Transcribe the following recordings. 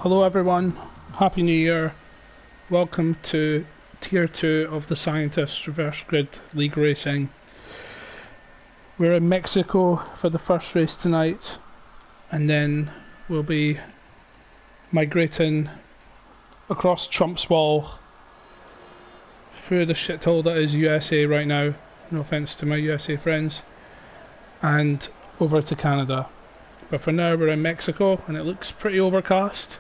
Hello everyone, Happy New Year. Welcome to Tier 2 of the Scientists Reverse Grid League Racing. We're in Mexico for the first race tonight, and then we'll be migrating across Trump's Wall through the shithole that is USA right now, no offence to my USA friends, and over to Canada. But for now we're in Mexico and it looks pretty overcast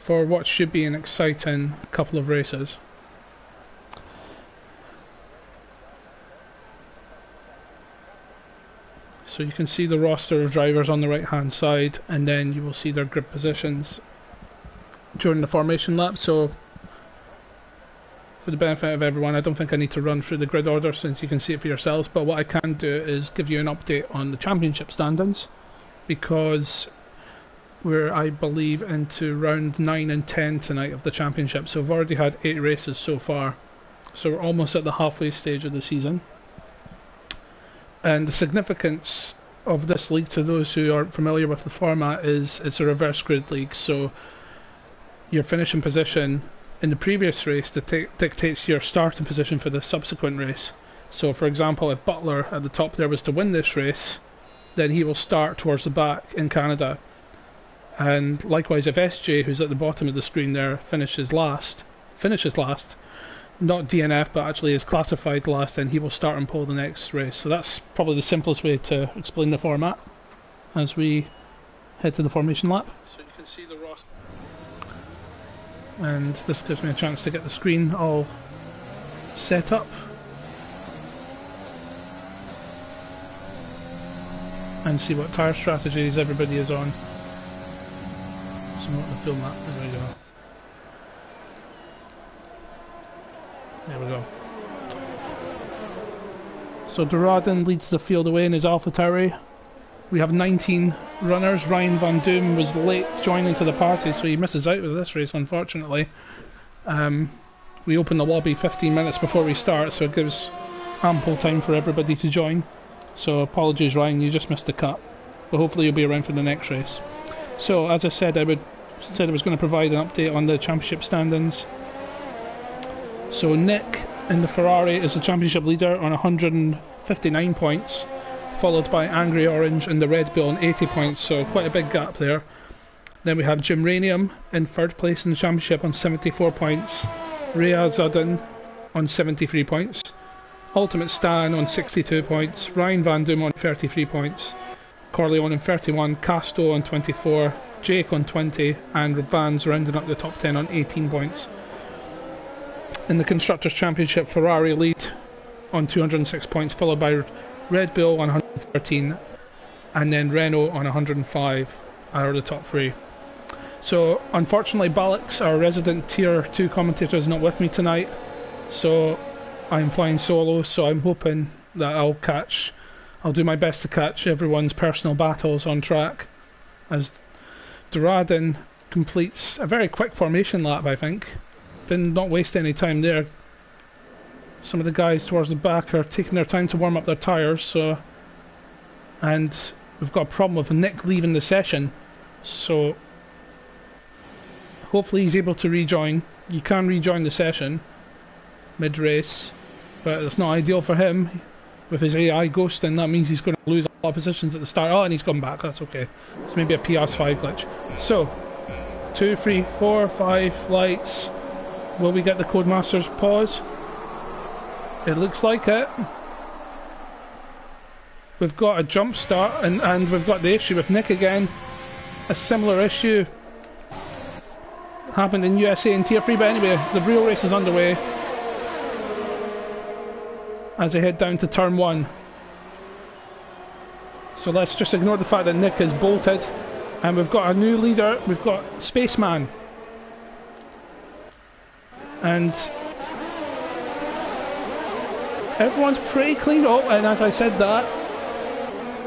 for what should be an exciting couple of races. So you can see the roster of drivers on the right hand side, and then you will see their grid positions during the formation lap. So for the benefit of everyone, I don't think I need to run through the grid order since you can see it for yourselves, but what I can do is give you an update on the championship standings, because we're, I believe, into round 9 and 10 tonight of the championship. So we've already had 8 races so far, so we're almost at the halfway stage of the season. And the significance of this league, to those who aren't familiar with the format, is it's a reverse grid league. So your finishing position in the previous race dictates your starting position for the subsequent race. So for example, if Butler at the top there was to win this race, then he will start towards the back in Canada. And likewise, if SJ, who's at the bottom of the screen there, finishes last, not DNF but actually is classified last, then he will start on pole the next race. So that's probably the simplest way to explain the format as we head to the formation lap. So you can see the roster, and this gives me a chance to get the screen all set up and see what tyre strategies everybody is on. So I'm not going to film that. There we go. There we go. So Doradin leads the field away in his AlphaTauri. We have 19 runners. Ryan Van Doom was late joining to the party, so he misses out with this race, unfortunately. We open the lobby 15 minutes before we start, so it gives ample time for everybody to join. So apologies, Ryan, you just missed the cut, but hopefully you'll be around for the next race. So as I said, I was going to provide an update on the championship standings. So Nick in the Ferrari is the championship leader on 159 points, followed by Angry Orange in the Red Bull on 80 points, so quite a big gap there. Then we have Jim Ranium in third place in the championship on 74 points, Rhea Zudden on 73 points, Ultimate Stan on 62 points, Ryan Van Doom on 33 points, Corleone on 31, Casto on 24, Jake on 20, and Vans rounding up the top 10 on 18 points. In the Constructors' Championship, Ferrari lead on 206 points, followed by Red Bull on 113, and then Renault on 105 are the top 3. So unfortunately Balix, our resident Tier 2 commentator, is not with me tonight, so I'm flying solo, so I'm hoping that I'll do my best to catch everyone's personal battles on track, as Doradin completes a very quick formation lap, I think. Did not waste any time there. Some of the guys towards the back are taking their time to warm up their tyres, so, and we've got a problem with Nick leaving the session, so hopefully he's able to rejoin. You can rejoin the session mid-race, but it's not ideal for him. With his AI ghosting, that means he's going to lose a lot of positions at the start. Oh, and he's come back, that's okay. It's maybe a PS5 glitch. So 2, 3, 4, 5 lights. Will we get the Codemasters pause? It looks like it. We've got a jump start, and we've got the issue with Nick again. A similar issue happened in USA in Tier 3, but anyway, the real race is underway as I head down to turn 1. So let's just ignore the fact that Nick is bolted, and we've got a new leader. We've got Spaceman, and everyone's pretty clean up. And as I said that,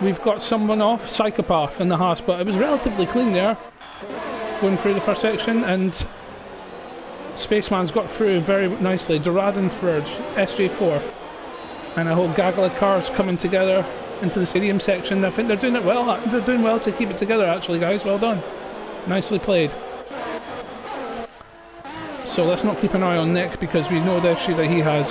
we've got someone off, Psychopath in the Haas, but it was relatively clean there going through the first section, and Spaceman's got through very nicely. Doradin third, SJ fourth, and a whole gaggle of cars coming together into the stadium section. I think they're doing it well. They're doing well to keep it together, actually, guys. Well done. Nicely played. So let's not keep an eye on Nick because we know the issue that he has.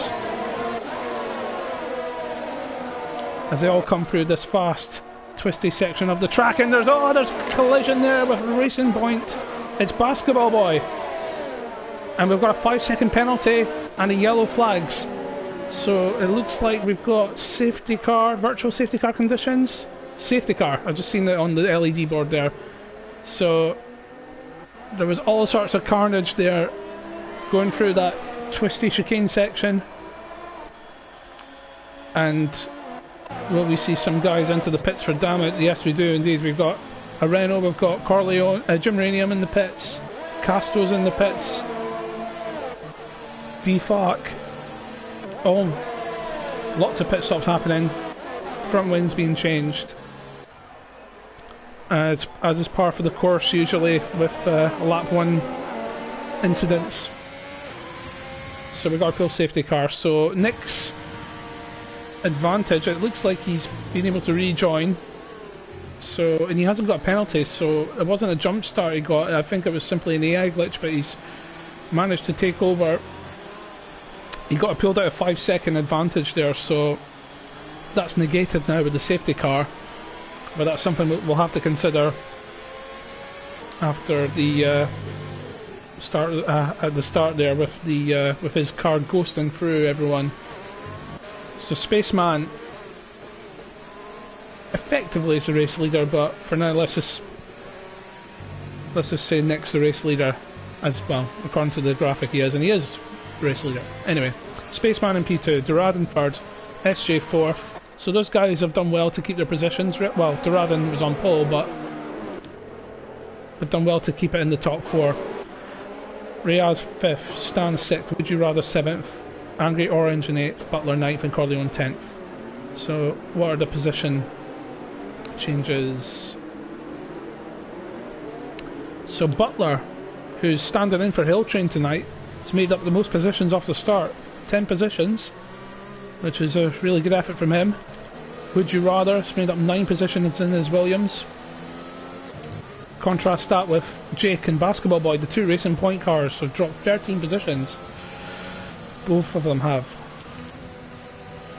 As they all come through this fast, twisty section of the track, and there's collision there with Racing Point. It's Basketball Boy. And we've got a 5-second penalty and a yellow flags. So it looks like we've got safety car, virtual safety car conditions. Safety car, I've just seen it on the LED board there. So there was all sorts of carnage there going through that twisty chicane section. And will we see some guys into the pits for damage? Yes, we do indeed. We've got a Renault, we've got Corleone, Jim Ranium in the pits, Castro's in the pits, DFARC. Oh, lots of pit stops happening. Front wings being changed. As is par for the course usually with lap 1 incidents. So we've got a full safety car. So Nick's advantage, it looks like he's been able to rejoin. So, and he hasn't got a penalty, so it wasn't a jump start he got. I think it was simply an AI glitch, but he's managed to take over. He got a pulled out a 5-second advantage there, so that's negated now with the safety car. But that's something we'll have to consider after the start at the start there with the with his car ghosting through everyone. So Spaceman effectively is the race leader, but for now let's just say Nick's the race leader, as well according to the graphic he is, and he is race leader. Anyway, Spaceman in P2, Durad in 3rd, SJ 4th. So those guys have done well to keep their positions. Well, Duradin was on pole, but they've done well to keep it in the top 4. Riaz 5th, Stan 6th, Would You Rather 7th, Angry Orange in 8th, Butler 9th, and Corleone 10th. So what are the position changes? So Butler, who's standing in for Hill Train tonight, has made up the most positions off the start. 10 positions, which is a really good effort from him. Would You Rather has made up 9 positions in his Williams. Contrast that with Jake and Basketball Boy, the 2 Racing Point cars have dropped 13 positions. Both of them have.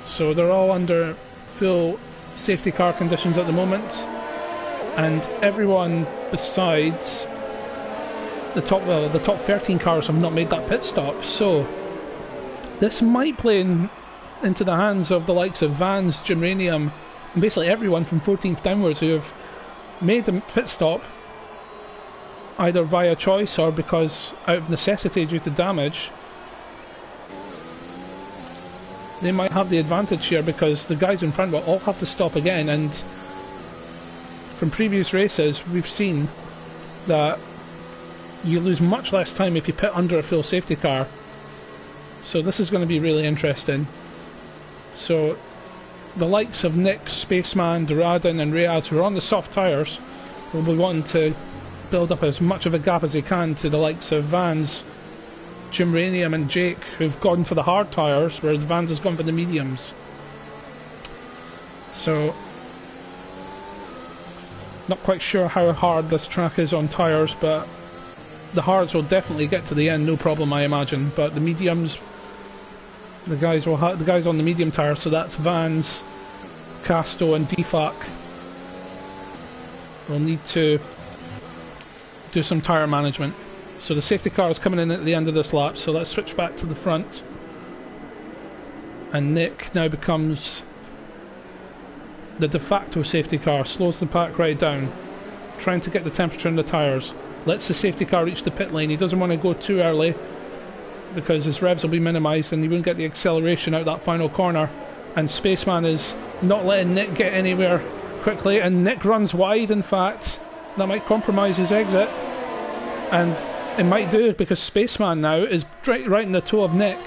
So they're all under full safety car conditions at the moment, and everyone besides the top 13 cars have not made that pit stop. So this might play into the hands of the likes of Vans, Gymranium, and basically everyone from 14th downwards who have made a pit stop either via choice or because out of necessity due to damage. They might have the advantage here because the guys in front will all have to stop again, and from previous races we've seen that you lose much less time if you pit under a full safety car. So this is going to be really interesting. So the likes of Nick, Spaceman, Duradin and Riaz, who are on the soft tyres, will be wanting to build up as much of a gap as they can to the likes of Vans, Gymranium and Jake, who've gone for the hard tyres, whereas Vans has gone for the mediums. So not quite sure how hard this track is on tyres, but the hards will definitely get to the end, no problem I imagine. But the mediums, the guys on the medium tyres, so that's Vans, Casto and DFAC, will need to do some tyre management. So the safety car is coming in at the end of this lap, so let's switch back to the front. And Nick now becomes the de facto safety car, slows the pack right down, trying to get the temperature in the tyres. Lets the safety car reach the pit lane. He doesn't want to go too early because his revs will be minimised and he won't get the acceleration out that final corner. And Spaceman is not letting Nick get anywhere quickly, and Nick runs wide. In fact, that might compromise his exit, and it might do because Spaceman now is right in the toe of Nick.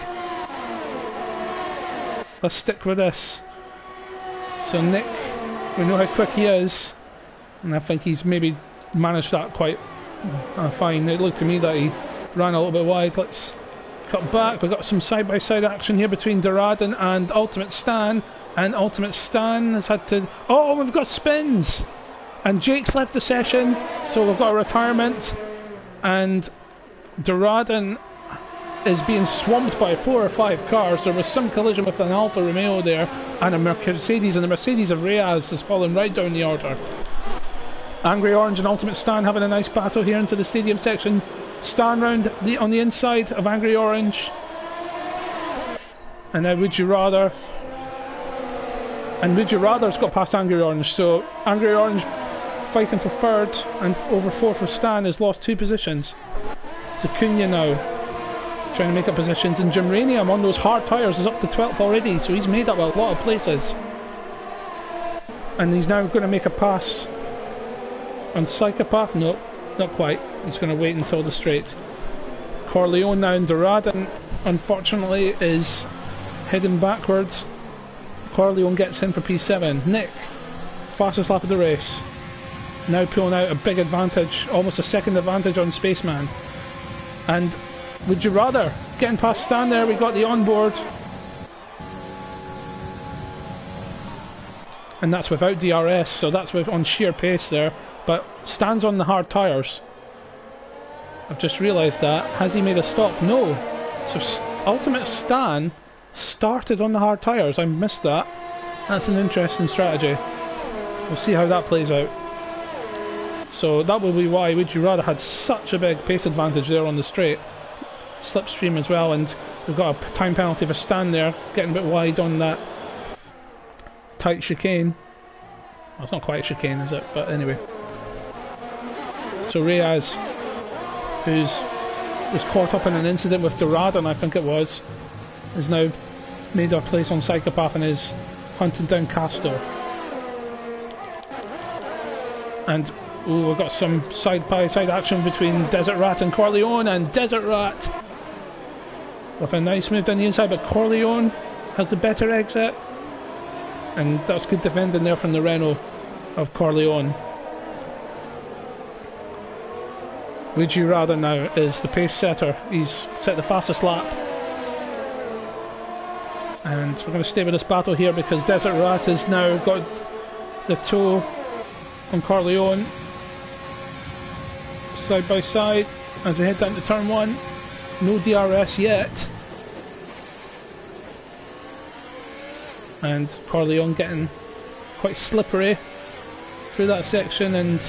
Let's stick with this. So Nick, we know how quick he is, and I think he's maybe managed that quite fine. It looked to me that he ran a little bit wide. Let's cut back. We've got some side-by-side action here between Duradin and Ultimate Stan, and Ultimate Stan has had to... Oh, we've got spins! And Jake's left the session, so we've got a retirement. And Doradin is being swamped by 4 or 5 cars. There was some collision with an Alfa Romeo there and a Mercedes, and the Mercedes of Reyes has fallen right down the order. Angry Orange and Ultimate Stan having a nice battle here into the stadium section. Stan round on the inside of Angry Orange. And now Would You Rather. And Would You Rather's got past Angry Orange, so Angry Orange fighting for 3rd and over 4th for Stan has lost 2 positions. Acuna now trying to make up positions, and Jimranium on those hard tyres is up to 12th already, so he's made up a lot of places. And he's now going to make a pass on Psychopath. No, not quite. He's going to wait until the straight. Corleone now in Doradin, unfortunately, is heading backwards. Corleone gets in for P7. Nick, fastest lap of the race. Now pulling out a big advantage, almost a second advantage on Spaceman. And Would You Rather getting past Stan there. We got the onboard, and that's without DRS, so that's on sheer pace there. But Stan's on the hard tyres. I've just realised that. Has he made a stop? No. So Ultimate Stan started on the hard tyres. I missed that. That's an interesting strategy. We'll see how that plays out. So that will be why Would You Rather had such a big pace advantage there on the straight. Slipstream as well, and we've got a time penalty for Stan there, getting a bit wide on that tight chicane. Well, it's not quite a chicane, is it? But anyway. So Reyes, was caught up in an incident with Doradin, I think it was, has now made a place on Psychopath and is hunting down Castor. And ooh, we've got some side-by-side action between Desert Rat and Corleone, and Desert Rat with a nice move down the inside, but Corleone has the better exit, and that's good defending there from the Renault of Corleone. Would You Rather now is the pace setter. He's set the fastest lap, and we're going to stay with this battle here because Desert Rat has now got the toe on Corleone. Side by side as they head down to turn 1. No DRS yet. And Corleone getting quite slippery through that section, and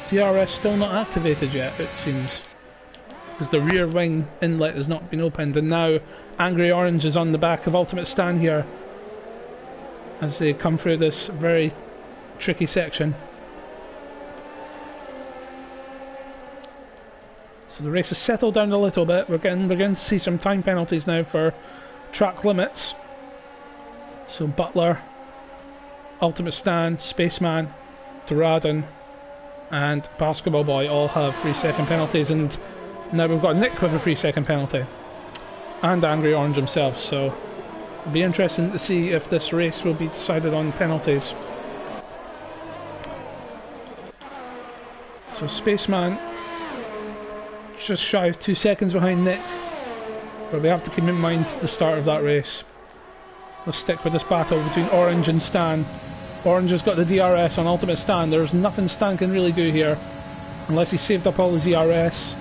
DRS still not activated yet, it seems, because the rear wing inlet has not been opened. And now Angry Orange is on the back of Ultimate Stan here as they come through this very tricky section. So the race has settled down a little bit. We're beginning to see some time penalties now for track limits. So Butler, Ultimate Stan, Spaceman, Doradin and Basketball Boy all have 3-second penalties, and now we've got Nick with a 3-second penalty and Angry Orange himself, so it'll be interesting to see if this race will be decided on penalties. So Spaceman just shy of 2 seconds behind Nick, but we have to keep in mind the start of that race. We'll stick with this battle between Orange and Stan. Orange has got the DRS on Ultimate Stan. There's nothing Stan can really do here unless he saved up all his DRS.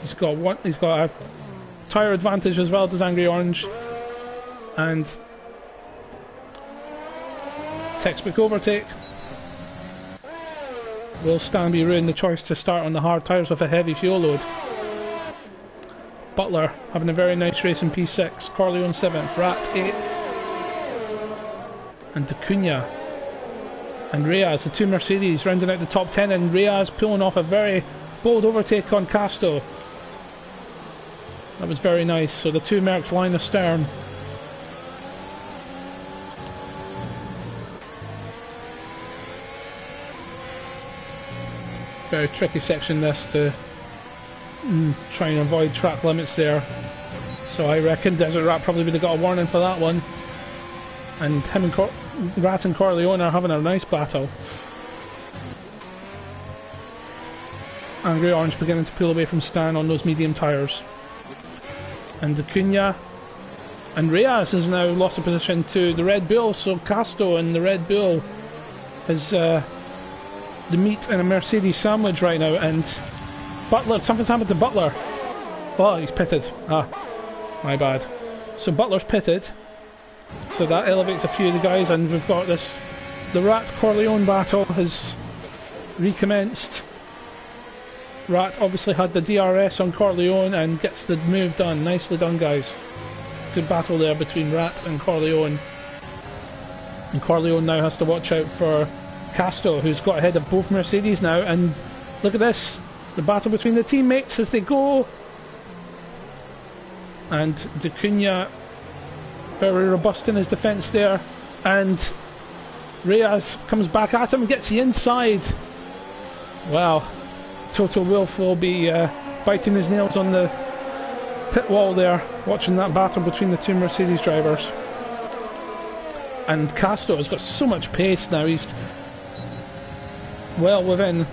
He's got a tyre advantage as well, does Angry Orange, and textbook overtake. Will Stan be ruining the choice to start on the hard tyres with a heavy fuel load? Butler having a very nice race in P6, Corleone 7th, Rat 8th, and Acuna and Reyes, the 2 Mercedes, rounding out the top 10, and Reyes pulling off a very bold overtake on Casto. That was very nice. So the 2 Mercs line astern. Very tricky section this to try and avoid track limits there. So I reckon Desert Rat probably would have got a warning for that one. And him and Rat and Corleone are having a nice battle. Angry Orange beginning to pull away from Stan on those medium tyres. And Acuna And Reyes has now lost a position to the Red Bull, so Casto and the Red Bull is the meat in a Mercedes sandwich right now. And Butler, something's happened to Butler. Oh, he's pitted. Ah, my bad. So Butler's pitted, so that elevates a few of the guys, and we've got this, the Rat Corleone battle has recommenced. Rat obviously had the DRS on Corleone and gets the move done. Nicely done, guys. Good battle there between Rat and Corleone. And Corleone now has to watch out for Casto, who's got ahead of both Mercedes now. And look at this, the battle between the teammates as they go. And D'Acunha very robust in his defence there. And Reyes comes back at him and gets the inside. Wow. Toto Wolff will be biting his nails on the pit wall there, watching that battle between the two Mercedes drivers. And Casto has got so much pace now, he's well within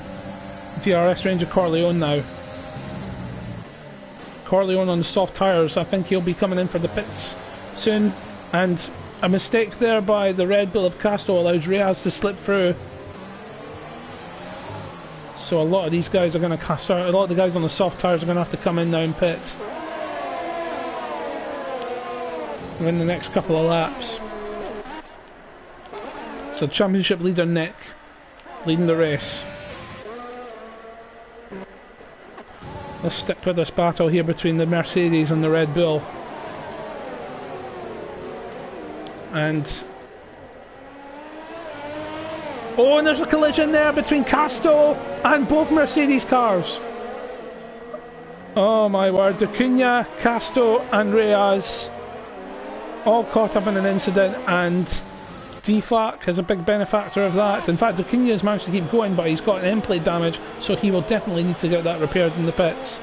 DRS range of Corleone now. Corleone on the soft tyres, I think he'll be coming in for the pits soon. And a mistake there by the Red Bull of Casto allows Reyes to slip through. So a lot of these guys are going to start, a lot of the guys on the soft tyres are going to have to come in now and pit in the next couple of laps. So championship leader Nick leading the race. Let's stick with this battle here between the Mercedes and the Red Bull. And oh, and there's a collision there between Casto and both Mercedes cars. Oh my word, D'Acunha, Casto and Reyes all caught up in an incident, and DFAC is a big benefactor of that. In fact, D'Acunha has managed to keep going, but he's got an end plate damage, so he will definitely need to get that repaired in the pits.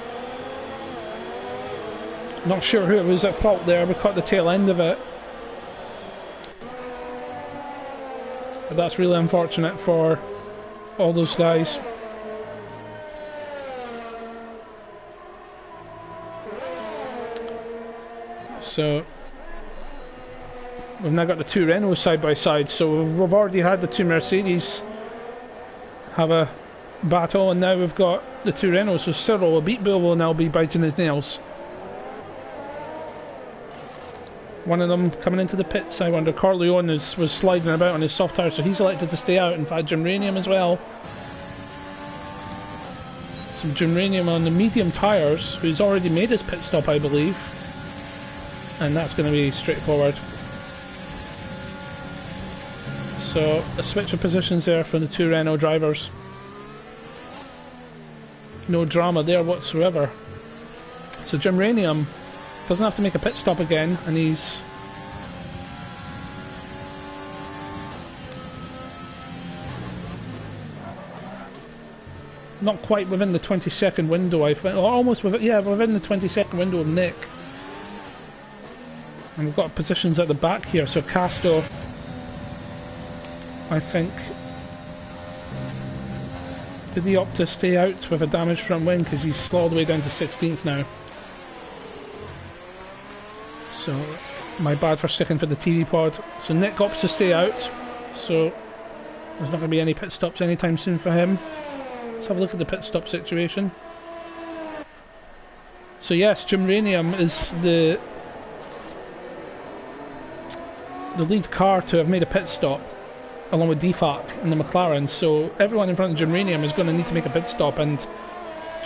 Not sure who was at fault there, we caught the tail end of it. But that's really unfortunate for all those guys. So we've now got the two Renaults side by side, so we've already had the two Mercedes have a battle, and now we've got the two Renaults, so Cyril, a beat Bill, will now be biting his nails. One of them coming into the pits, I wonder. Corleone was sliding about on his soft tyre, so he's elected to stay out. In fact, Jim Ranium as well. So Jim Ranium on the medium tyres, who's already made his pit stop, I believe. And that's going to be straightforward. So a switch of positions there for the two Renault drivers. No drama there whatsoever. So Jim Ranium doesn't have to make a pit stop again, and he's not quite within the 20-second window, I think, or almost within, yeah, within the 20-second window of Nick. And we've got positions at the back here, so Casto, I think, did he opt to stay out with a damaged front wing because he's all the way down to 16th now. So, my bad for sticking for the TV pod. So Nick opts to stay out, so there's not going to be any pit stops anytime soon for him. Let's have a look at the pit stop situation. So yes, Jim Ranium is the lead car to have made a pit stop, along with DFAC and the McLaren, so everyone in front of Jim Ranium is going to need to make a pit stop, and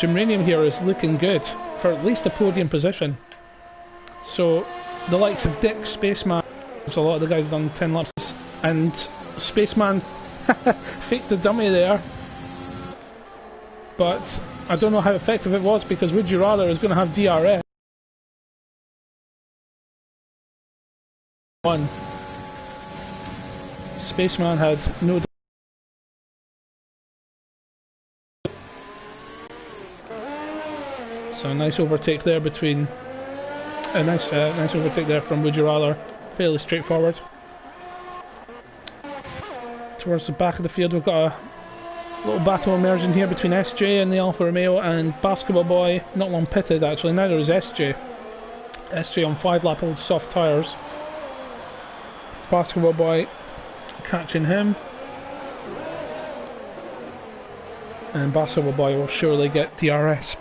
Jim Ranium here is looking good for at least a podium position. So the likes of Dick, Spaceman, so a lot of the guys have done 10 laps, and Spaceman faked the dummy there, but I don't know how effective it was because Would You Rather is going to have DRS. One. Spaceman had no. So a nice overtake there between. A nice, nice overtake there from Would You Rather. Fairly straightforward. Towards the back of the field, we've got a little battle emerging here between SJ and the Alfa Romeo, and Baskerville Boy, not long pitted actually, neither is SJ. SJ on 5-lap old soft tyres. Basketball boy catching him. And Basketball boy will surely get DRS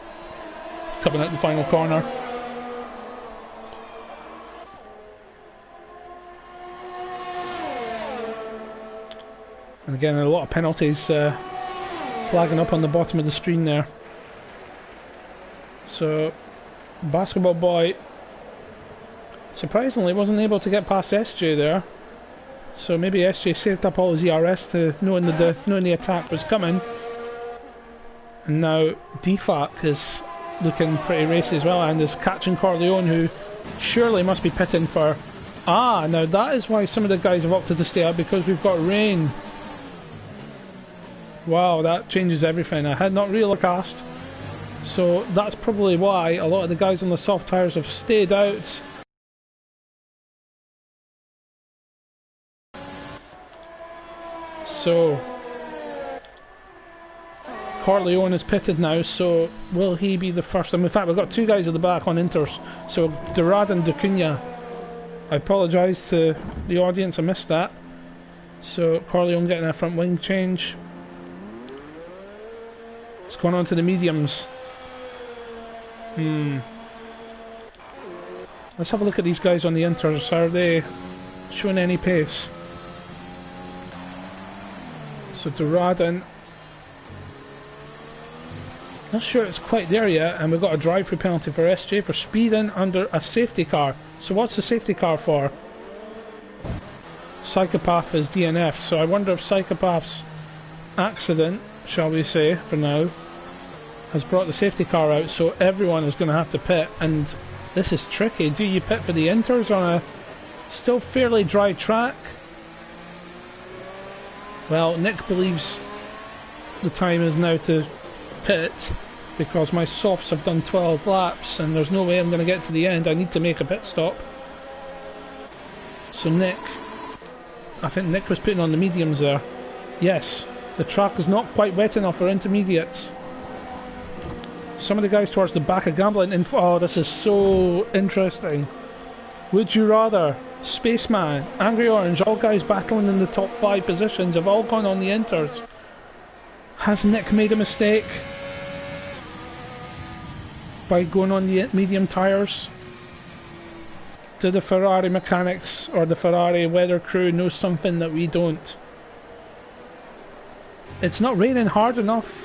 coming out the final corner. And again, a lot of penalties flagging up on the bottom of the screen there. So, Basketball boy surprisingly wasn't able to get past SJ there. So maybe SJ saved up all his ERS to knowing the attack was coming. And now DFAC is looking pretty racy as well and is catching Corleone, who surely must be pitting for... Ah, now that is why some of the guys have opted to stay out, because we've got rain. Wow, that changes everything. I had not realised. So that's probably why a lot of the guys on the soft tyres have stayed out. So Corleone is pitted now, so will he be the first? In fact, we've got two guys at the back on Inters. So Durad and Dacuna. I apologise to the audience, I missed that. So Corleone getting a front wing change. It's going on to the mediums. Let's have a look at these guys on the Inters. Are they showing any pace? So Doradin, not sure it's quite there yet, and we've got a drive-through penalty for SJ for speeding under a safety car. So what's the safety car for? Psychopath is DNF, so I wonder if Psychopath's accident, shall we say, for now, has brought the safety car out, so everyone is going to have to pit, and this is tricky. Do you pit for the Inters on a still fairly dry track? Well, Nick believes the time is now to pit because my softs have done 12 laps and there's no way I'm going to get to the end. I need to make a pit stop. So Nick, I think Nick was putting on the mediums there. Yes, the track is not quite wet enough for intermediates. Some of the guys towards the back are gambling. Oh, this is so interesting. Would you rather? Spaceman, Angry Orange, all guys battling in the top 5 positions have all gone on the Inters. Has Nick made a mistake by going on the medium tyres? Do the Ferrari mechanics or the Ferrari weather crew know something that we don't? It's not raining hard enough.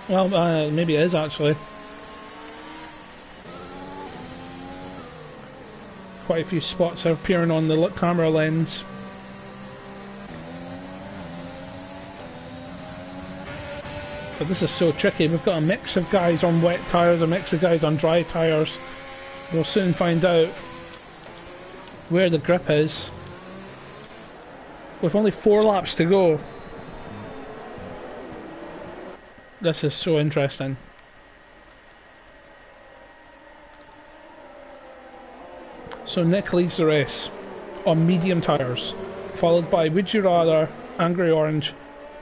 Well, maybe it is actually. Quite a few spots are appearing on the camera lens. But this is so tricky. We've got a mix of guys on wet tyres, a mix of guys on dry tyres. We'll soon find out where the grip is. With only 4 laps to go. This is so interesting. So Nick leads the race on medium tyres, followed by Would You Rather, Angry Orange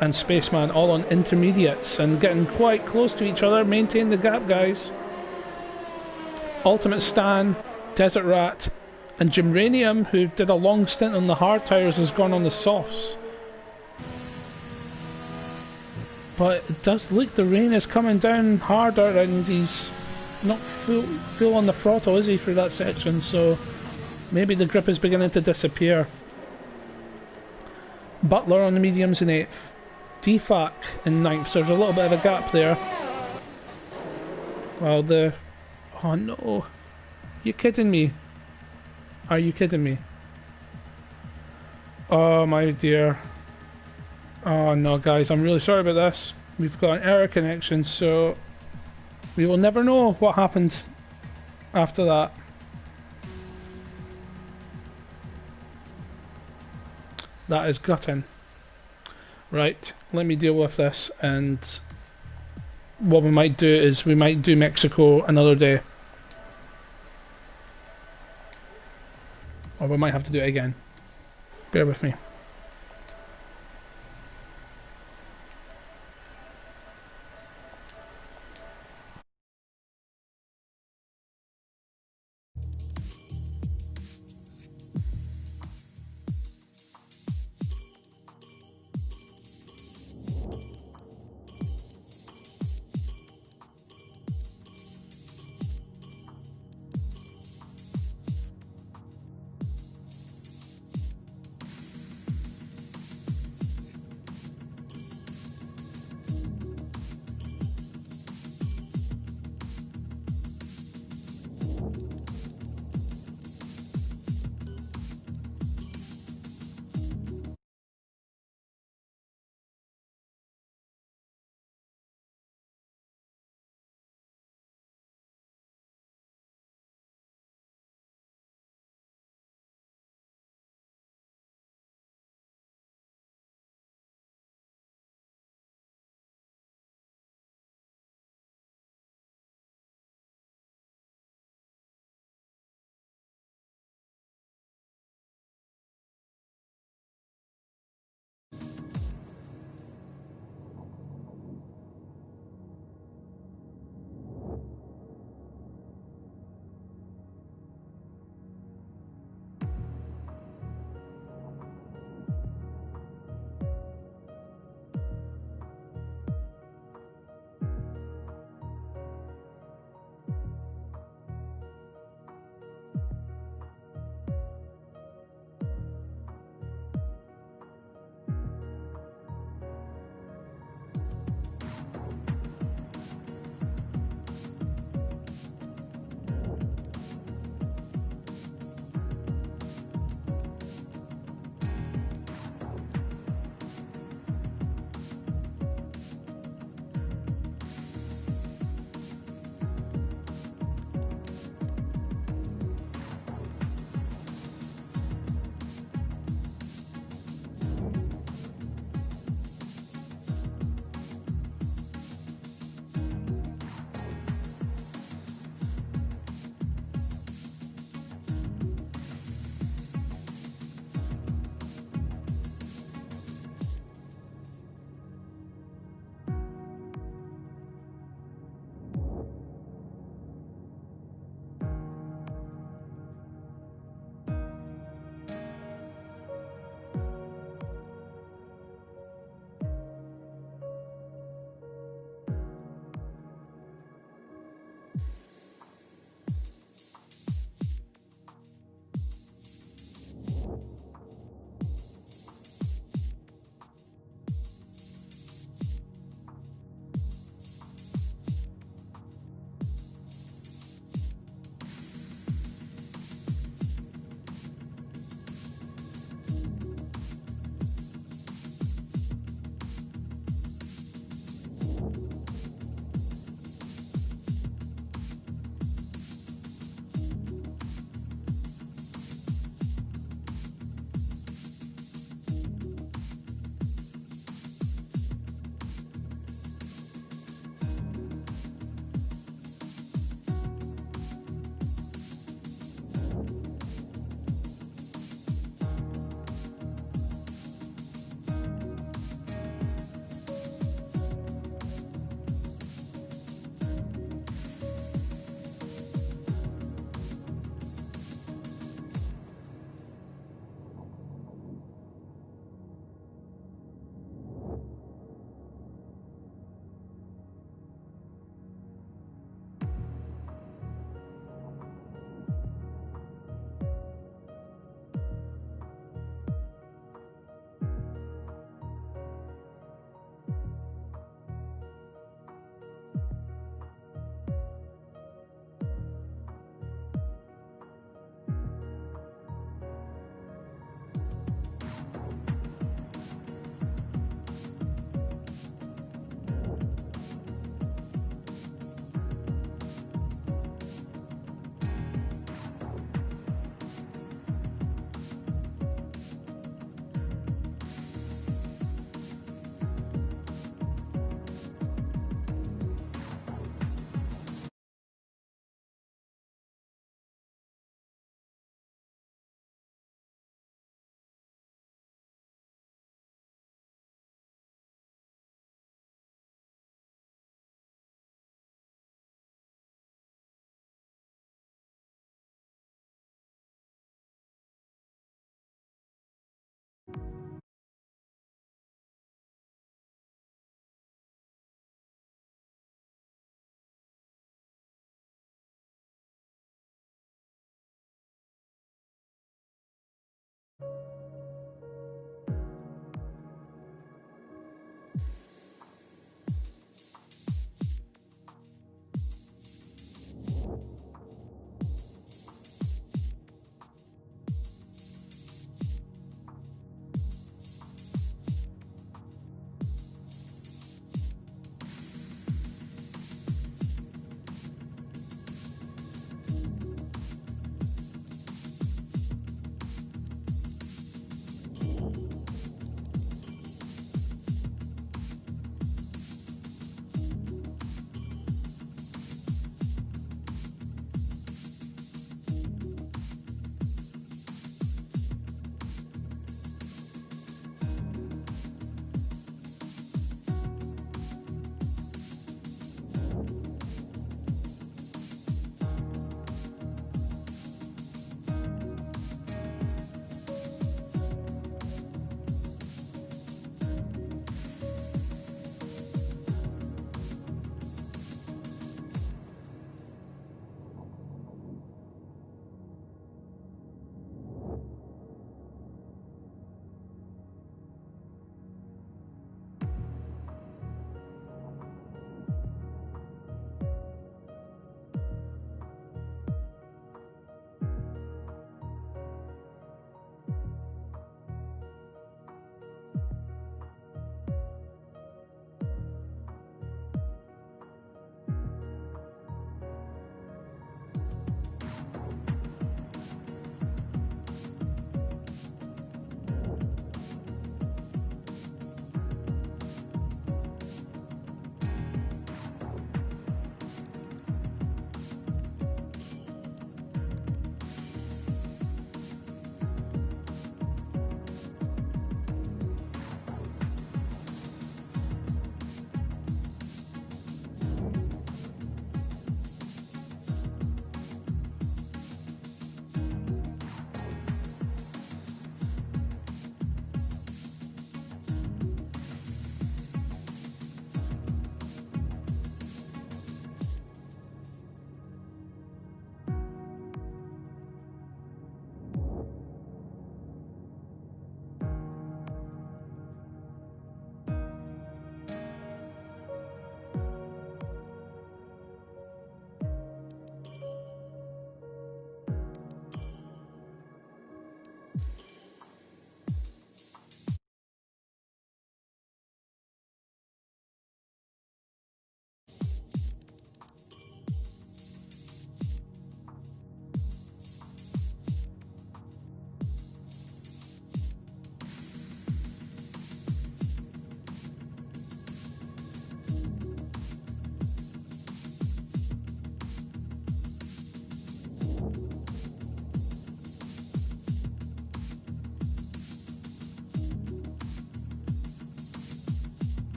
and Spaceman all on intermediates and getting quite close to each other. Maintain the gap, guys. Ultimate Stan, Desert Rat and Gymranium, who did a long stint on the hard tyres, has gone on the softs. But it does look the rain is coming down harder and he's not full on the throttle, is he, through that section, so maybe the grip is beginning to disappear. Butler on the mediums in 8th. DFAC in 9th, so there's a little bit of a gap there. Well, oh no. You kidding me? Are you kidding me? Oh my dear. Oh no, guys, I'm really sorry about this. We've got an error connection, so we will never know what happened after that. That is gutting. Right, let me deal with this, and what we might do is we might do Mexico another day. Or we might have to do it again. Bear with me.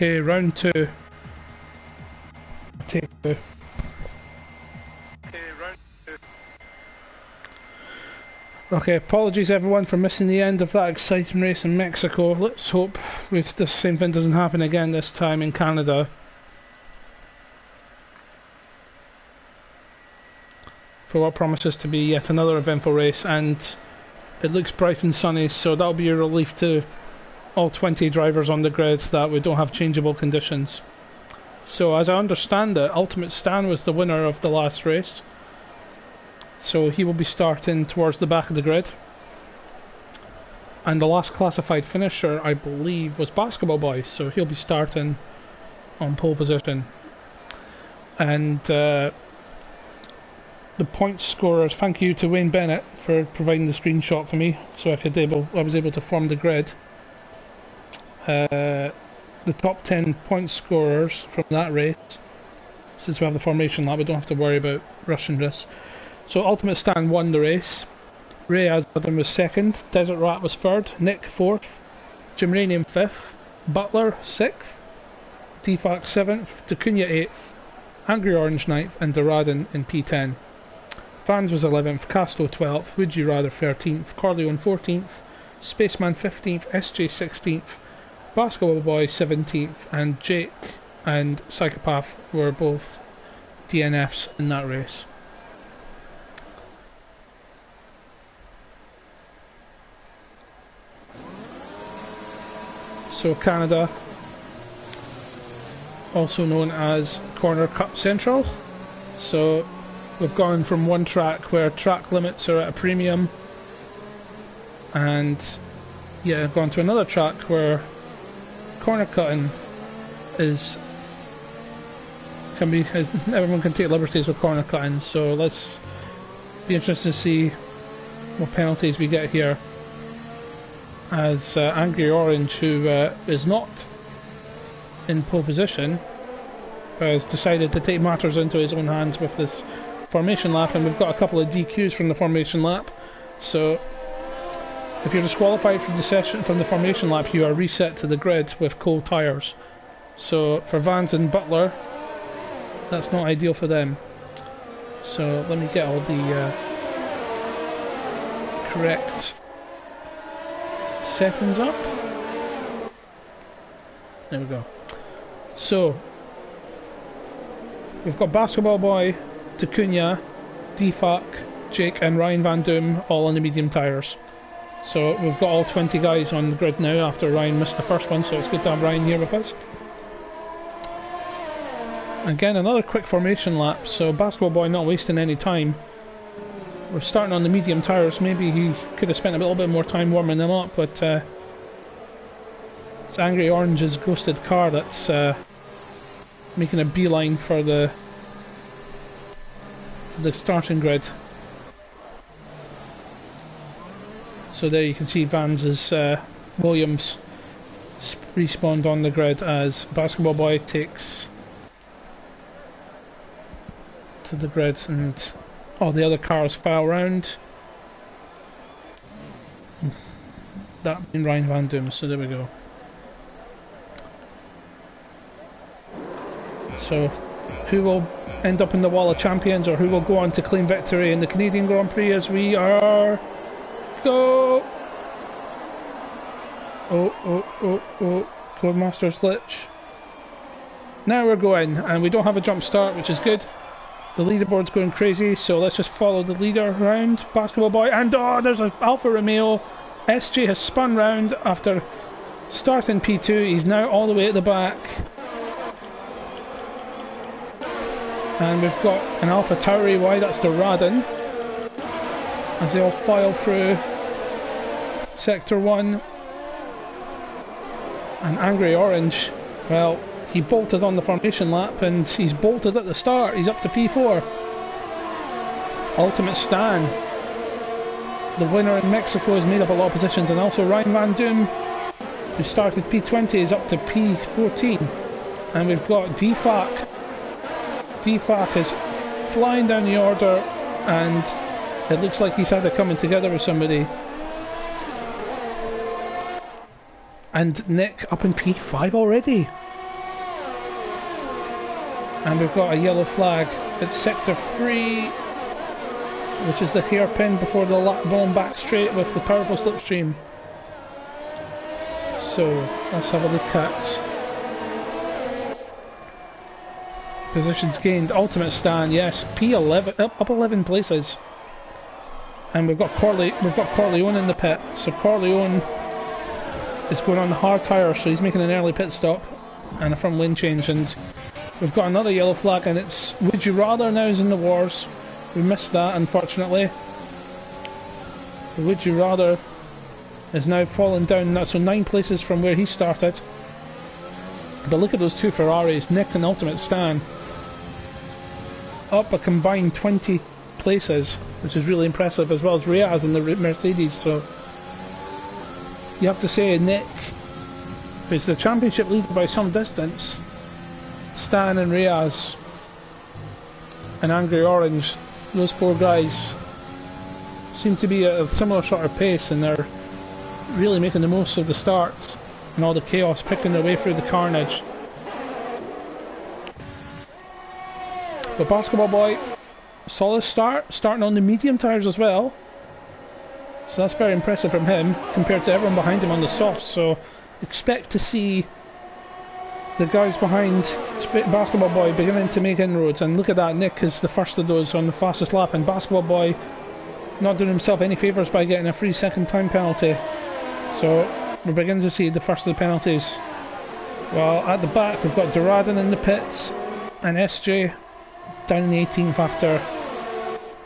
Okay, round 2. Take 2. Okay, apologies everyone for missing the end of that exciting race in Mexico. Let's hope the same thing doesn't happen again this time in Canada. For what promises to be yet another eventful race, and it looks bright and sunny, so that'll be a relief to all 20 drivers on the grid that we don't have changeable conditions. So as I understand it, Ultimate Stan was the winner of the last race. So he will be starting towards the back of the grid. And the last classified finisher, I believe, was Basketball Boy, so he'll be starting on pole position. And the point scorers, thank you to Wayne Bennett for providing the screenshot for me, so I was able to form the grid. The top 10 point scorers from that race, since we have the formation lap, we don't have to worry about rushing this. So Ultimate Stan won the race. Ray Asbadden was second, Desert Rat was third, Nick fourth, Jimranium fifth, Butler sixth, Defac seventh, Tacunya eighth, Angry Orange ninth, and Doradin in P10. Vans was 11th, Casto 12th, Would You Rather 13th, Corleone 14th, Spaceman 15th, SJ 16th, Basketball Boy 17th, and Jake and Psychopath were both DNFs in that race. So Canada, also known as Corner Cut Central. So we've gone from one track where track limits are at a premium, and yeah, gone to another track where corner cutting everyone can take liberties with corner cutting. So let's be interested to see what penalties we get here, as Angry Orange, who is not in pole position, has decided to take matters into his own hands with this formation lap, and we've got a couple of DQs from the formation lap. So if you're disqualified from the formation lap, you are reset to the grid with cold tyres. So for Vans and Butler, that's not ideal for them. So let me get all the correct settings up. There we go. So we've got Basketball Boy, Tacunya, Defac, Jake and Ryan Van Doom all on the medium tyres. So we've got all 20 guys on the grid now after Ryan missed the first one, so it's good to have Ryan here with us. Again, another quick formation lap, so Basketball Boy not wasting any time. We're starting on the medium tyres. Maybe he could have spent a little bit more time warming them up, but it's Angry Orange's ghosted car that's making a beeline for the starting grid. So there you can see Vans' Williams respawned on the grid as Basketball Boy takes to the grid, and all the other cars file round. That being Ryan Van Doom, so there we go. So who will end up in the Wall of Champions, or who will go on to claim victory in the Canadian Grand Prix, as we are go. Oh, Codemaster's glitch. Now we're going, and we don't have a jump start, which is good. The leaderboard's going crazy, so let's just follow the leader around. Basketball Boy, and there's an Alfa Romeo. SJ has spun round after starting P2. He's now all the way at the back. And we've got an Alpha Tauri Y, that's the Radin, as they all file through Sector 1. And Angry Orange, well, he bolted on the formation lap, and he's bolted at the start. He's up to P4. Ultimate Stan, the winner in Mexico, has made up a lot of positions, and also Ryan Van Doom, who started P20, is up to P14. And we've got Defac. Defac is flying down the order, and it looks like he's had it coming together with somebody. And Nick up in P5 already. And we've got a yellow flag at sector 3, which is the hairpin before the lap bomb back straight with the powerful slipstream. So let's have a look at positions gained. Ultimate stand, yes, P11 up 11 places. And we've got Corleone in the pit. So Corleone is going on the hard tyre, so he's making an early pit stop and a front lane change. And we've got another yellow flag, and it's Would You Rather now is in the wars. We missed that, unfortunately. The Would You Rather is now fallen down, so 9 places from where he started. But look at those two Ferraris, Nick and Ultimate Stan, up a combined 20 places, which is really impressive, as well as Reyes and the Mercedes. So you have to say Nick is the championship leader by some distance. Stan and Reyes and Angry Orange, those 4 guys seem to be at a similar sort of pace, and they're really making the most of the starts and all the chaos, picking their way through the carnage. But Basketball Boy, solid start, starting on the medium tyres as well. So that's very impressive from him compared to everyone behind him on the softs. So expect to see the guys behind Basketball Boy beginning to make inroads. And look at that, Nick is the first of those on the fastest lap, and Basketball Boy not doing himself any favours by getting a free second time penalty. So we're beginning to see the first of the penalties. Well, at the back we've got Doradin in the pits and SJ down in the 18th after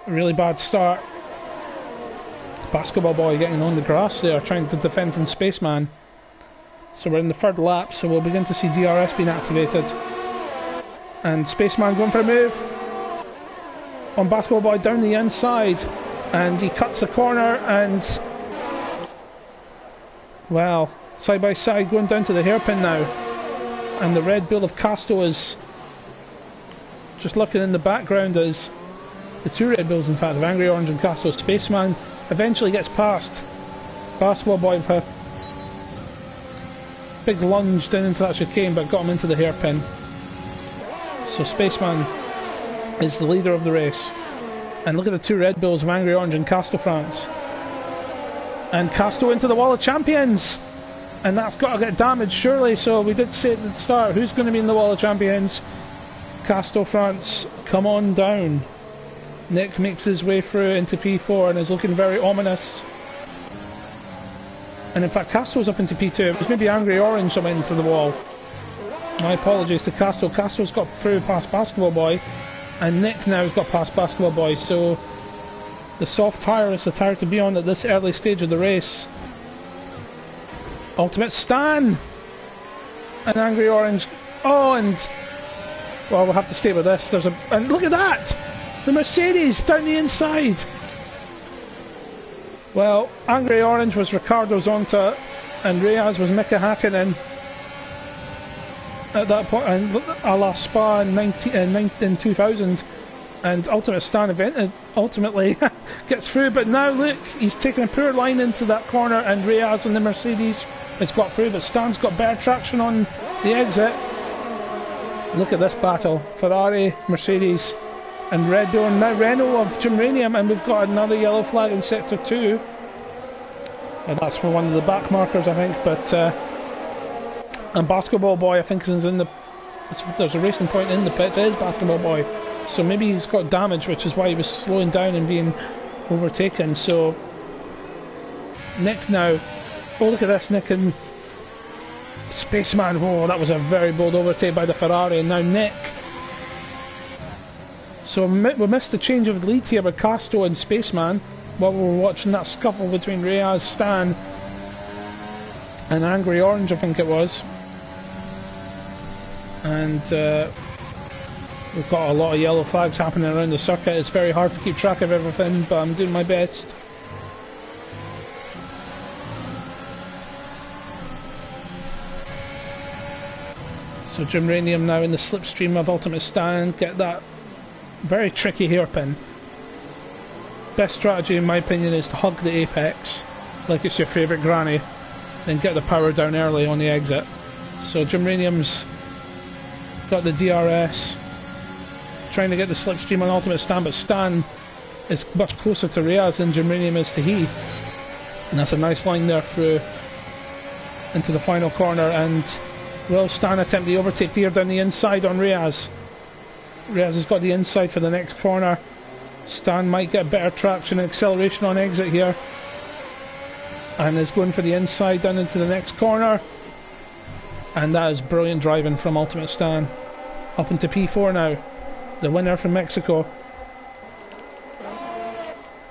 a really bad start. Basketball Boy getting on the grass there, trying to defend from Spaceman. So we're in the 3rd lap, so we'll begin to see DRS being activated. And Spaceman going for a move on Basketball Boy down the inside, and he cuts the corner, and well, side by side going down to the hairpin now. And the Red Bull of Casto is just looking in the background as the 2 Red Bulls, in fact, of Angry Orange and Casto. Spaceman eventually gets past Basketball Boy with a big lunge down into that chicane, but got him into the hairpin. So Spaceman is the leader of the race. And look at the 2 Red Bulls of Angry Orange and Casto France. And Casto into the Wall of Champions! And that's got to get damaged, surely. So we did say at the start, who's going to be in the Wall of Champions? Casto France, come on down. Nick makes his way through into P4 and is looking very ominous. And in fact, Castro's up into P2. It was maybe Angry Orange that went into the wall. My apologies to Castro. Castro's got through past Basketball Boy, and Nick now has got past Basketball Boy. So the soft tyre is the tyre to be on at this early stage of the race. Ultimate Stan! And Angry Orange. Oh, and well, we'll have to stay with this. And look at that! The Mercedes down the inside! Well, Angry Orange was Ricardo Zonta, and Reyes was Mika Hakkinen at that point, and a la Spa in 2000. And Ultimate Stan ultimately gets through, but now look, he's taking a poor line into that corner, and Reyes and the Mercedes has got through, but Stan's got better traction on the exit. Look at this battle. Ferrari, Mercedes and Red Bull, and now Renault of Gymranium, and we've got another yellow flag in sector 2. And that's for one of the back markers, I think, but and Basketball Boy I think is in the, there's a racing point in the pits. It is Basketball Boy, so maybe he's got damage, which is why he was slowing down and being overtaken. So Nick now, oh look at this, Nick and Spaceman. Oh, that was a very bold overtake by the Ferrari, and now Nick. So we missed the change of leads here with Casto and Spaceman while we were watching that scuffle between Reyes, Stan and Angry Orange, I think it was. And we've got a lot of yellow flags happening around the circuit. It's very hard to keep track of everything, but I'm doing my best. So Gymranium now in the slipstream of Ultimate Stan, get that very tricky hairpin. Best strategy in my opinion is to hug the apex like it's your favourite granny, then get the power down early on the exit. So Gymranium's got the DRS, trying to get the slipstream on Ultimate Stan, but Stan is much closer to Reyes than Germanium is to Heath. And that's a nice line there through into the final corner, and will Stan attempt the overtake here down the inside on Reyes? Reyes has got the inside for the next corner. Stan might get better traction and acceleration on exit here, and is going for the inside down into the next corner, and that is brilliant driving from Ultimate Stan. Up into P4 now, the winner from Mexico.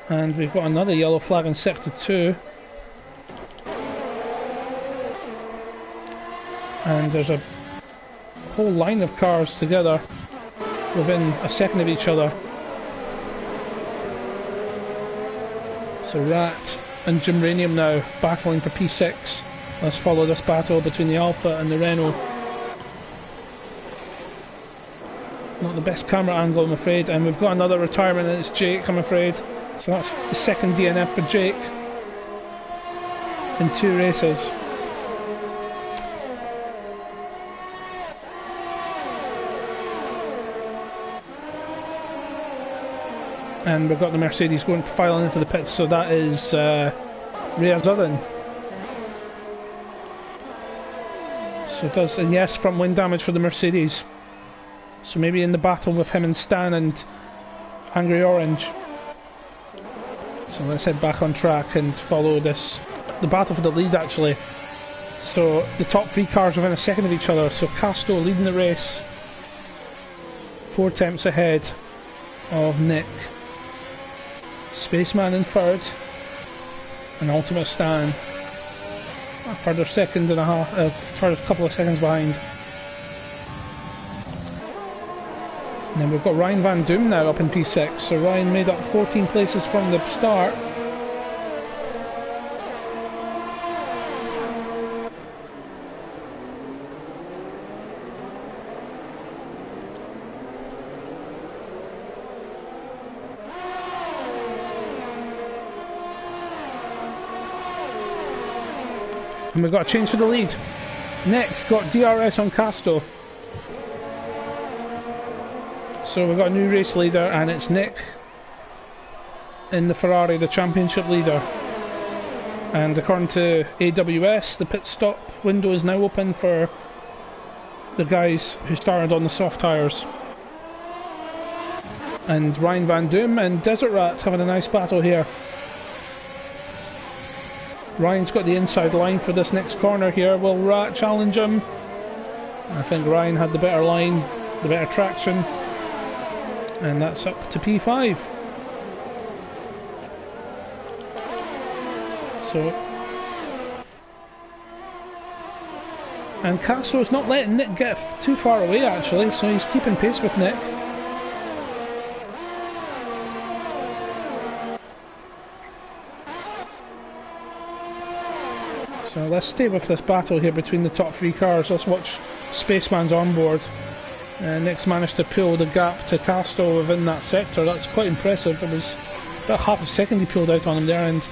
And we've got another yellow flag in Sector 2. And there's a whole line of cars together within a second of each other. So Rat and Germanium now battling for P6. Let's follow this battle between the Alpha and the Renault. Not the best camera angle, I'm afraid, and we've got another retirement, and it's Jake, I'm afraid. So that's the second DNF for Jake in 2 races. And we've got the Mercedes going filing into the pits, so that is Reyes Udden. So it does, and yes, front wing damage for the Mercedes. So maybe in the battle with him and Stan and Angry Orange. So let's head back on track and follow this, the battle for the lead actually. So the top 3 cars within a second of each other. So Casto leading the race, 4 tenths ahead of Nick. Spaceman in third, and Ultimate Stan a further second and a half, further couple of seconds behind. And then we've got Ryan Van Doom now up in P6, so Ryan made up 14 places from the start. And we've got a change for the lead. Nick got DRS on Casto. So we've got a new race leader, and it's Nick in the Ferrari, the championship leader. And according to AWS, the pit stop window is now open for the guys who started on the soft tyres. And Ryan Van Doom and Desert Rat having a nice battle here. Ryan's got the inside line for this next corner here. Will Rat challenge him? I think Ryan had the better line, the better traction. And that's up to P5. So, and Castro's not letting Nick get too far away actually, so he's keeping pace with Nick. So let's stay with this battle here between the top 3 cars. Let's watch Spaceman's onboard. Nick's managed to pull the gap to Castro within that sector. That's quite impressive. It was about half a second he pulled out on him there, and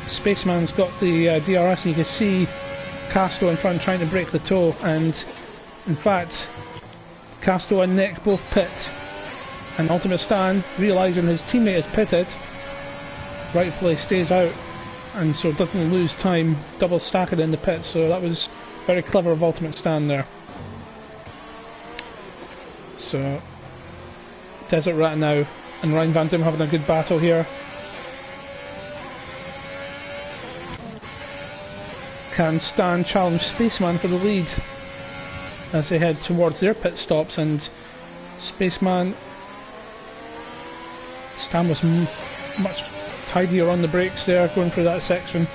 Spaceman's got the DRS, and you can see Castro in front trying to break the toe. And in fact, Castro and Nick both pit, and Ultimate Stan, realising his teammate is pitted, rightfully stays out, and so doesn't lose time double stacking in the pit. So that was very clever of Ultimate Stan there. So Desert Rat now and Ryan Van Doom having a good battle here. Can Stan challenge Spaceman for the lead as they head towards their pit stops? And Spaceman, Stan was much tidier on the brakes there going through that section.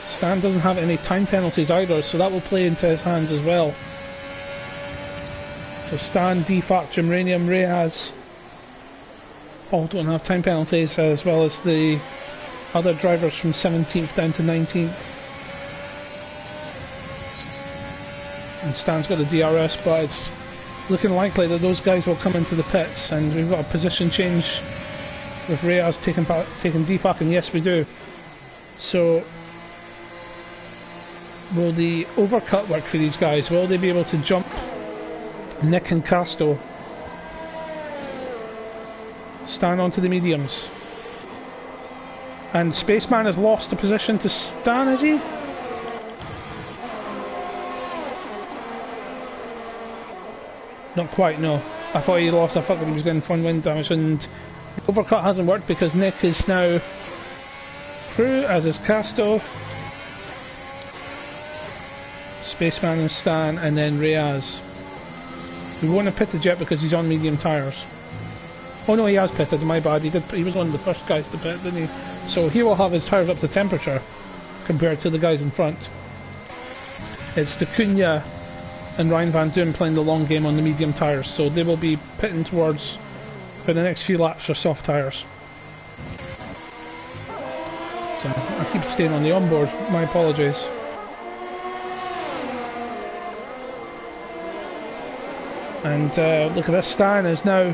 Stan doesn't have any time penalties either, so that will play into his hands as well. So Stan, Defac, Germanium, Reyes all don't have time penalties, as well as the other drivers from 17th down to 19th. And Stan's got the DRS, but it's looking likely that those guys will come into the pits, and we've got a position change with Reyes taking Defac, and yes we do. So Will the overcut work for these guys? Will they be able to jump Nick and Casto? Stan onto the mediums. And Spaceman has lost the position to Stan, is he? Not quite, no. I thought he lost, I thought he was getting fun wind damage, and the overcut hasn't worked because Nick is now through, as is Casto. Spaceman and Stan, and then Reyes. He won't have pitted yet because he's on medium tyres. Oh no, he has pitted, my bad. He was one of the first guys to pit, didn't he? So he will have his tyres up to temperature compared to the guys in front. It's D'Acunha and Ryan Van Doom playing the long game on the medium tyres, so they will be pitting towards for the next few laps for soft tyres. So I keep staying on the onboard, my apologies. And look at this, Stan is now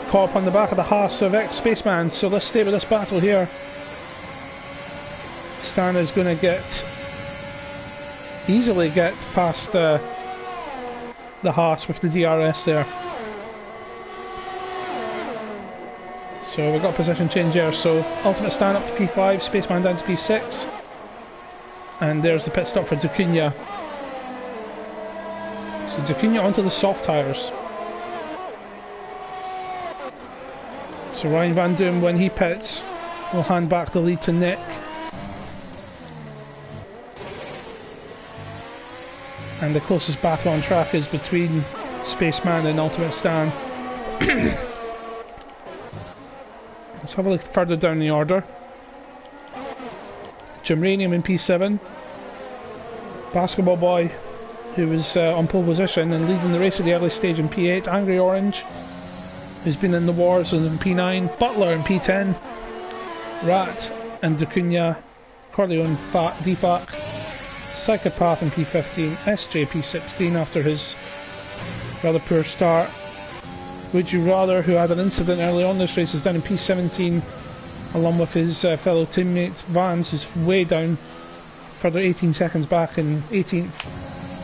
caught up on the back of the Haas of ex-Spaceman, so let's stay with this battle here. Stan is going to easily get past the Haas with the DRS there. So we've got a position change there, so Ultimate Stan up to P5, Spaceman down to P6. And there's the pit stop for D'Acunha. So D'Acunha onto the soft tyres. So Ryan Van Doom, when he pits, will hand back the lead to Nick. And the closest battle on track is between Spaceman and Ultimate Stan. Let's have a look further down the order. Germanium in P7. Basketball Boy, who was on pole position and leading the race at the early stage in P8. Angry Orange, who's been in the wars, is in P9. Butler in P10. Rat and D'Acunha. Corleone DFAC. Psychopath in P15. SJ P16 after his rather poor start. Would You Rather, who had an incident early on this race, is down in P17 along with his fellow teammate Vance, who's way down, further 18 seconds back in 18th.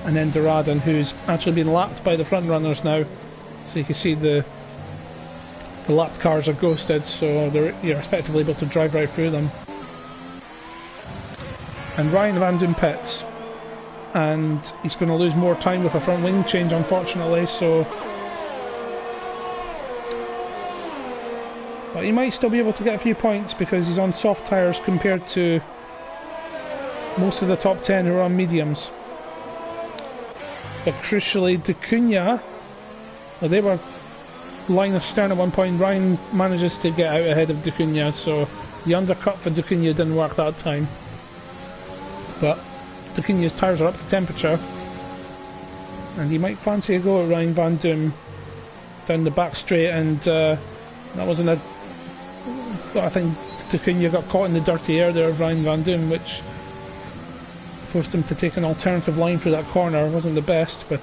And then Doradin, who's actually been lapped by the front runners now. So you can see the lapped cars are ghosted, so you're effectively able to drive right through them. And Ryan Van Doom pits, and he's going to lose more time with a front wing change, unfortunately, so... But he might still be able to get a few points because he's on soft tyres compared to most of the top 10 who are on mediums. But crucially, D'Acunha, well, they were line of stern at one point. Ryan manages to get out ahead of D'Acunha, so the undercut for D'Acunha didn't work that time. But D'Acunha's tyres are up to temperature, and he might fancy a go at Ryan Van Doom down the back straight, and that wasn't a... I think D'Acunha got caught in the dirty air there of Ryan Van Doom, which forced him to take an alternative line through that corner. It wasn't the best, but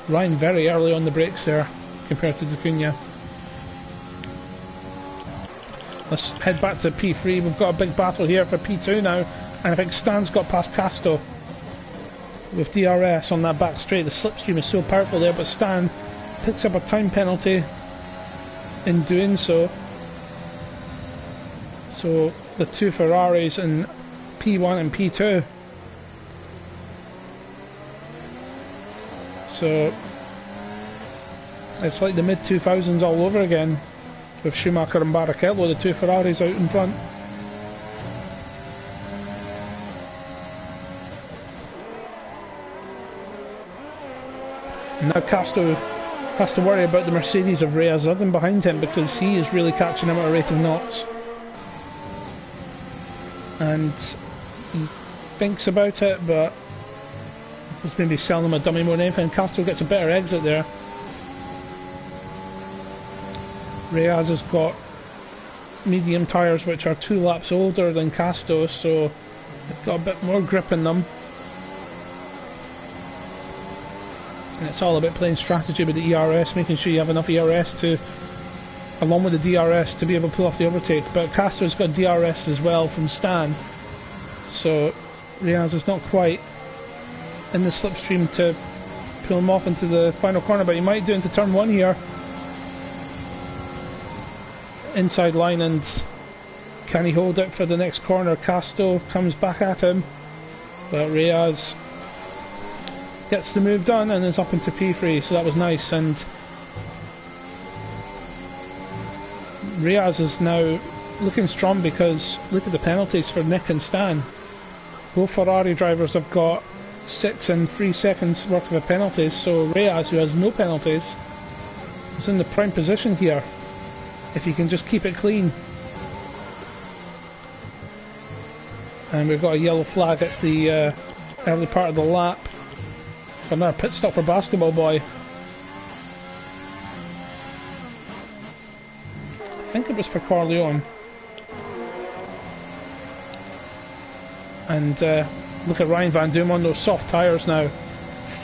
Ryan very early on the brakes there compared to D'Acunha. Let's head back to P3. We've got a big battle here for P2 now, and I think Stan's got past Casto with DRS on that back straight. The slipstream is so powerful there, but Stan picks up a time penalty in doing so. So the two Ferraris in P1 and P2. So it's like the mid-2000s all over again with Schumacher and Barrichello, the two Ferraris out in front. Now Casto has to worry about the Mercedes of Reyes Zudden behind him because he is really catching him at a rate of knots. And he thinks about it, but he's maybe selling him a dummy more than anything. Casto gets a better exit there. Reyes has got medium tyres which are 2 laps older than Casto, so they've got a bit more grip in them. And it's all about playing strategy with the ERS, making sure you have enough ERS to, along with the DRS, to be able to pull off the overtake. But Castro's got DRS as well from Stan, so Riaz is not quite in the slipstream to pull him off into the final corner, but he might do into turn 1 here. Inside line, and can he hold it for the next corner? Casto comes back at him, but Riaz gets the move done and is up into P3, so that was nice. And Riaz is now looking strong because look at the penalties for Nick and Stan. Both Ferrari drivers have got 6 and 3 seconds worth of penalties, so Riaz, who has no penalties, is in the prime position here if he can just keep it clean. And we've got a yellow flag at the early part of the lap. Another pit stop for Basketball Boy. I think it was for Corleone. And look at Ryan Van Doom on those soft tyres now.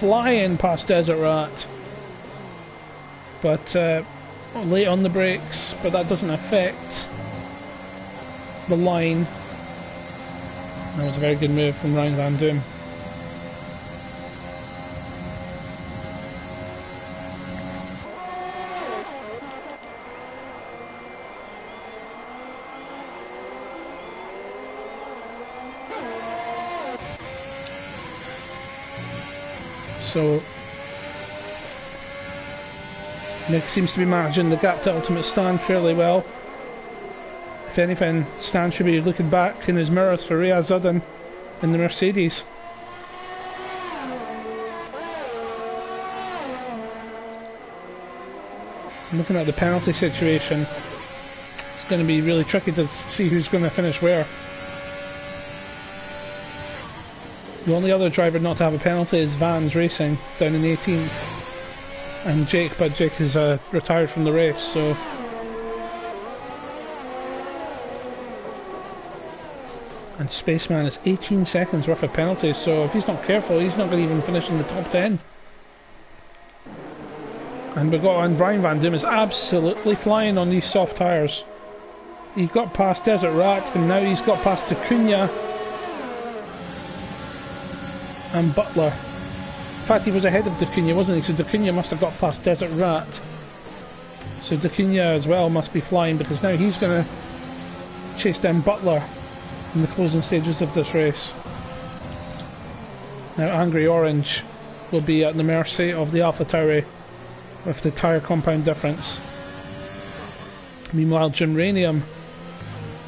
Flying past Desert Rat. But late on the brakes, but that doesn't affect the line. That was a very good move from Ryan Van Doom. So Nick seems to be managing the gap to Ultimate Stan fairly well. If anything, Stan should be looking back in his mirrors for Riaz Uddin in the Mercedes. Looking at the penalty situation, it's going to be really tricky to see who's going to finish where. The only other driver not to have a penalty is Vans Racing down in 18th, and Jake, but Jake is retired from the race, so and Spaceman is 18 seconds worth of penalties, so if he's not careful he's not going to even finish in the top 10. And Ryan Van Doom is absolutely flying on these soft tyres. He got past Desert Rat and now he's got past Acuna and Butler. In fact, he was ahead of Dacunia, wasn't he? So Dacunia must have got past Desert Rat. So Dacunia as well must be flying, because now he's going to chase down Butler in the closing stages of this race. Now Angry Orange will be at the mercy of the AlphaTauri with the tyre compound difference. Meanwhile, Gymranium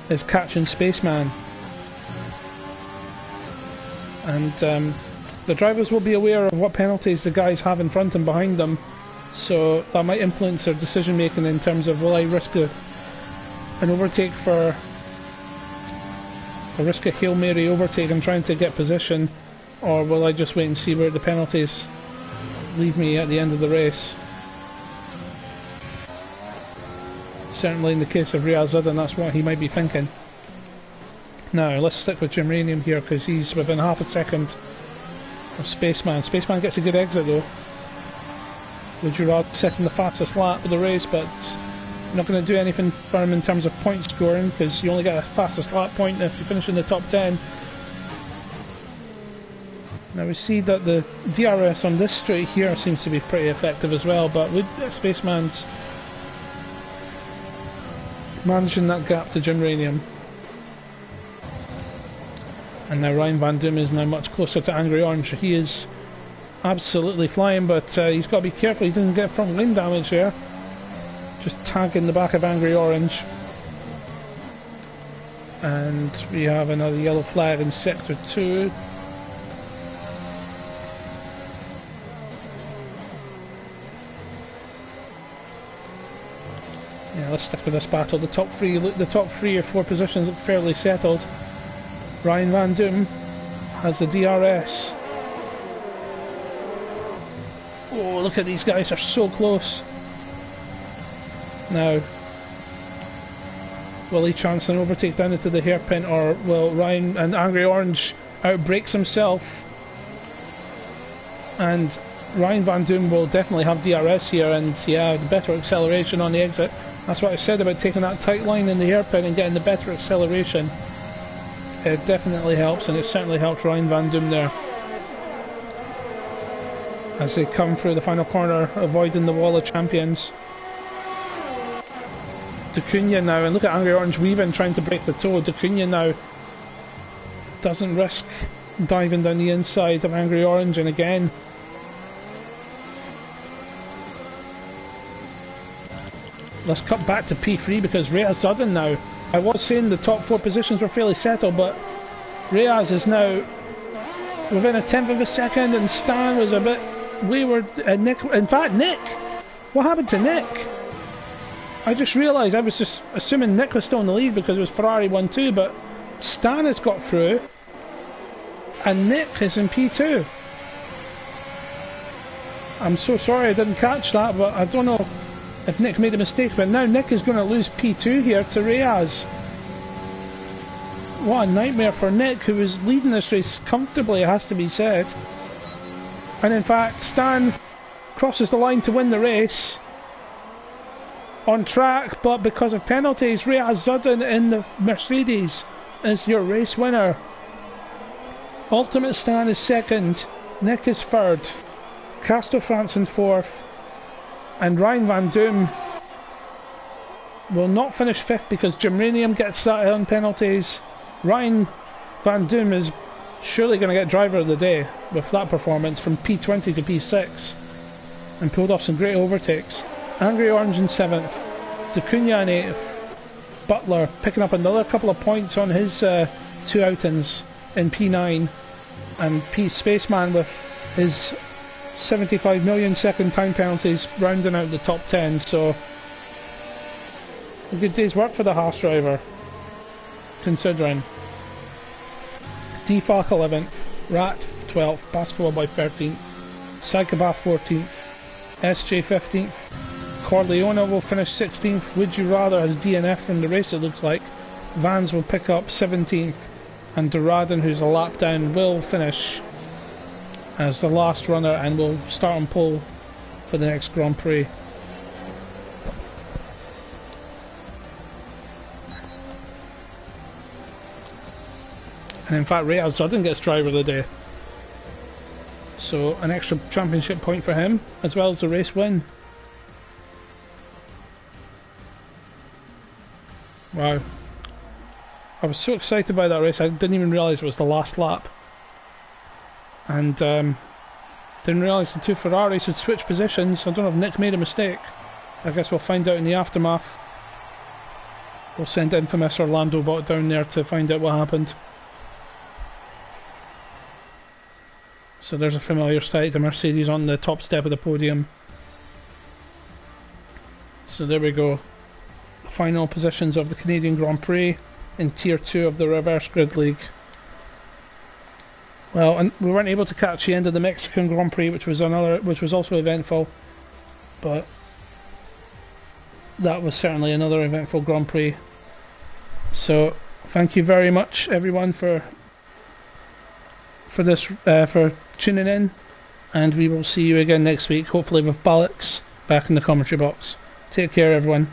is catching Spaceman. And the drivers will be aware of what penalties the guys have in front and behind them, so that might influence their decision making in terms of, will I risk an overtake for a Hail Mary overtake and trying to get position, or will I just wait and see where the penalties leave me at the end of the race. Certainly in the case of Riaz Uddin, that's what he might be thinking. Now let's stick with Gymranium here, because he's within half a second of Spaceman. Spaceman gets a good exit though. Woodurad setting the fastest lap of the race, but not going to do anything for him in terms of point scoring, because you only get a fastest lap point if you finish in the top 10. Now we see that the DRS on this straight here seems to be pretty effective as well, but Spaceman's managing that gap to Gymranium. And now Ryan Van Doom is now much closer to Angry Orange. He is absolutely flying, but he's got to be careful he doesn't get front wing damage here. Just tagging the back of Angry Orange. And we have another yellow flag in Sector 2. Yeah, let's stick with this battle. The top three or four positions look fairly settled. Ryan Van Doom has the DRS. Oh, look at these guys, they're so close. Now, will he chance an overtake down into the hairpin, or will Ryan and Angry Orange outbrakes himself? And Ryan Van Doom will definitely have DRS here, and yeah, the better acceleration on the exit. That's what I said about taking that tight line in the hairpin and getting the better acceleration. It definitely helps, and it certainly helped Ryan Van Doom there. As they come through the final corner, avoiding the wall of champions. D'Acuna now, and look at Angry Orange weaving, trying to break the toe. D'Acuna now doesn't risk diving down the inside of Angry Orange, and again let's cut back to P3 because Rhea Zudden now, I was saying the top 4 positions were fairly settled, but Reyes is now within a tenth of a second, and Stan was a bit wayward. Nick, in fact, Nick, what happened to Nick? I just realised I was just assuming Nick was still in the lead because it was Ferrari 1-2, but Stan has got through and Nick is in P2. I'm so sorry I didn't catch that, but I don't know if Nick made a mistake, but now Nick is going to lose P2 here to Reyes. What a nightmare for Nick, who was leading this race comfortably, it has to be said. And in fact, Stan crosses the line to win the race on track, but because of penalties, Reyes Zudden in the Mercedes is your race winner. Ultimate Stan is second, Nick is third, Castle France in fourth, and Ryan Van Doom will not finish fifth because Germanium gets that on penalties. Ryan Van Doom is surely going to get driver of the day with that performance from P20 to P6 and pulled off some great overtakes. Angry Orange in 7th, D'Acuna in 8th, Butler picking up another couple of points on his 2 outings in P9, and P Spaceman with his 75 million second time penalties rounding out the top 10, so a good day's work for the Haas driver, considering. Defalk 11th, Rat 12th, Basketball Boy 13th, Psychopath 14th, SJ 15th, Corleone will finish 16th, Would You Rather has DNF from the race it looks like, Vans will pick up 17th, and Doradin, who's a lap down, will finish as the last runner and will start on pole for the next Grand Prix. And in fact, Reyes Zudden gets driver of the day, so an extra championship point for him as well as the race win. Wow, I was so excited by that race, I didn't even realise it was the last lap, and didn't realise the 2 Ferraris had switched positions. I don't know if Nick made a mistake. I guess we'll find out in the aftermath. We'll send infamous Orlando Bot down there to find out what happened. So there's a familiar sight, the Mercedes on the top step of the podium. So there we go. Final positions of the Canadian Grand Prix in Tier 2 of the Reverse Grid League. Well, and we weren't able to catch the end of the Mexican Grand Prix, which was also eventful, but that was certainly another eventful Grand Prix. So thank you very much everyone for tuning in, and we will see you again next week, hopefully with Ballix back in the commentary box. Take care everyone.